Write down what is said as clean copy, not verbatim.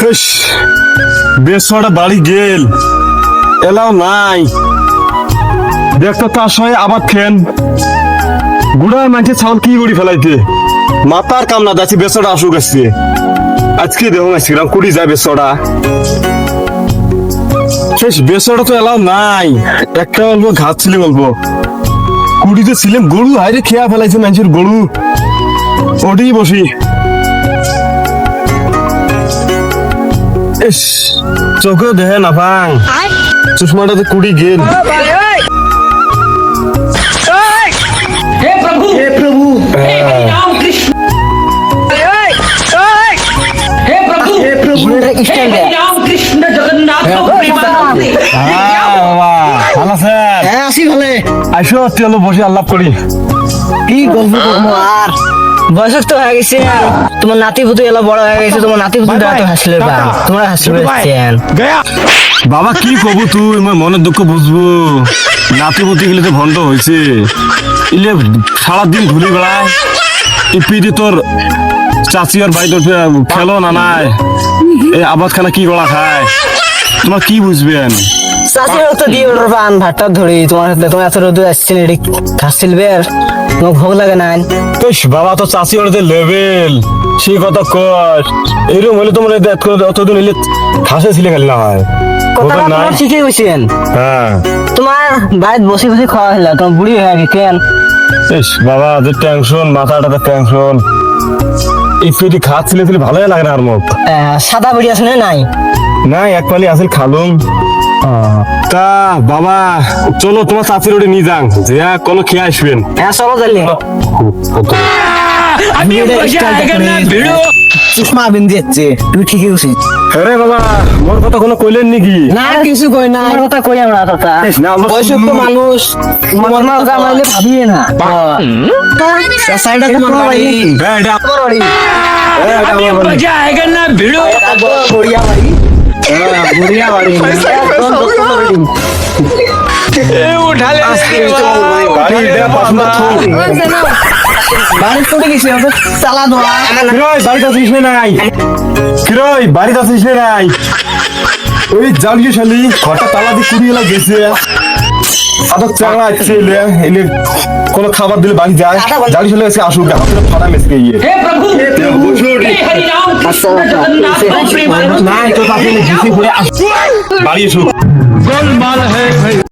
ইস, বেসরা বাড়ি গেল এলাও নাই দেখতো তার সঙ্গে আবার খেন গুড়ায় মাঝে ছাগল কি করি ফেলাইতে মাথার কাম না যাচ্ছি বেসরা আসুক আসছে আজকে দেখো না সেরকম কুড়ি যায় বেসরা শেষ বেসরা তো এলাও নাই একটা অল্প ঘাস ছিল অল্প কুড়িতে ছিলাম গরু হাইরে খেয়া ফেলাইছে মানুষের গরু ওটাই বসি ইস চোখেও দেখে না ভাঙ চশমাটাতে কুড়ি গেল हे प्रभु हे राम कृष्ण हे प्रभु हे राम कृष्ण जगन्नाथ प्रेमानंदे ভালো স্যার হ্যাঁ আসি ভালে আসো চলো বসে আলাপ করি কি গল্প করবো আর বয়স তো হয়ে গেছে তোমার নাতি পুতু এলা বড় হয়ে গেছে তোমার নাতি পুতু তো হাসলে পান তোমরা হাসলে পাচ্ছেন বাবা কি কবু তুই মই মনের দুঃখ বুঝবো নাতি পুতি গেলে তো ভণ্ড হয়েছে ইলে সারাদিন ঘুরে বেড়ায় ইপিদি তোর চাচি আর ভাই তোর খেলো না নাই এই আবাদ খানা কি গলা খায় তোমার কি বুঝবেন চাষির তো দিয়ে ওর পান ভাতটা ধরি তোমার তোমার এত রোদ আসছেন এটি খাচ্ছিল বের তোমার ভোগ লাগে না ইস বাবা তো চাচি ওর লেভেল সেই কথা কর এরকম হলে তোমার অতদিন এলে খাসে ছিলে খালি না হয় কথাটা খবর নাই? তোমার ঠিকই কইছেন হ্যাঁ তোমার বাড়িতে বসে বসে খাওয়া হলো তোমার বুড়ি হয়ে গেছেন ইস বাবা যে টেনশন মাথাটাতে টেনশন ইপিদি খাচ্ছিলে তুলে ভালোই লাগে না আর মুখ সাদা বুড়ি আছে না নাই না এক পালি আসল খালুম তা বাবা চলো তোমার চাচির ওটা নিয়ে যান যে কোনো খেয়ে আসবেন হ্যাঁ চলো জানলে अभी मजा आएगा ना भिड़ो চশমা বিন দিচ্ছে তুমি ঠিকই কইছিস আরে বাবা মোর কথা কোনো কইলেন নাকি না কিছু কই না আমার কথা কই আমরা কথা না, আমরা বয়সক তো শুনলুম। মানুষ মরনা জামাইলে ভাবিয়ে না সাইডা তোমার বাড়ি হ্যাঁ এটা তোমার বাড়ি अभी मजा आएगा ना भिड़ो বড়িয়া বাড়ি বড়িয়া বাড়ি उठा ले বাড়ি এটা পছন্দ বাড়ি চলে গেছে চালা দোয়া কিরই বাড়িতে আসিস না নাই কিরই বাড়িতে আসিস না নাই ওই জালিয়ে শালি ঘরটা তালা দিয়ে কুড়িয়ে এলা গেছে আদক চালা আছে এলে কোনো খাবার দিলে বাড়ি যায় জালি শালি এসে আসুক হাতে ফাটা মেসকে গিয়ে हे प्रभु हे हरि राम कृष्ण जगन्नाथ प्रेमानंदे নাই তো তাকে ঘুষি করে বাড়ি এসো গোলমাল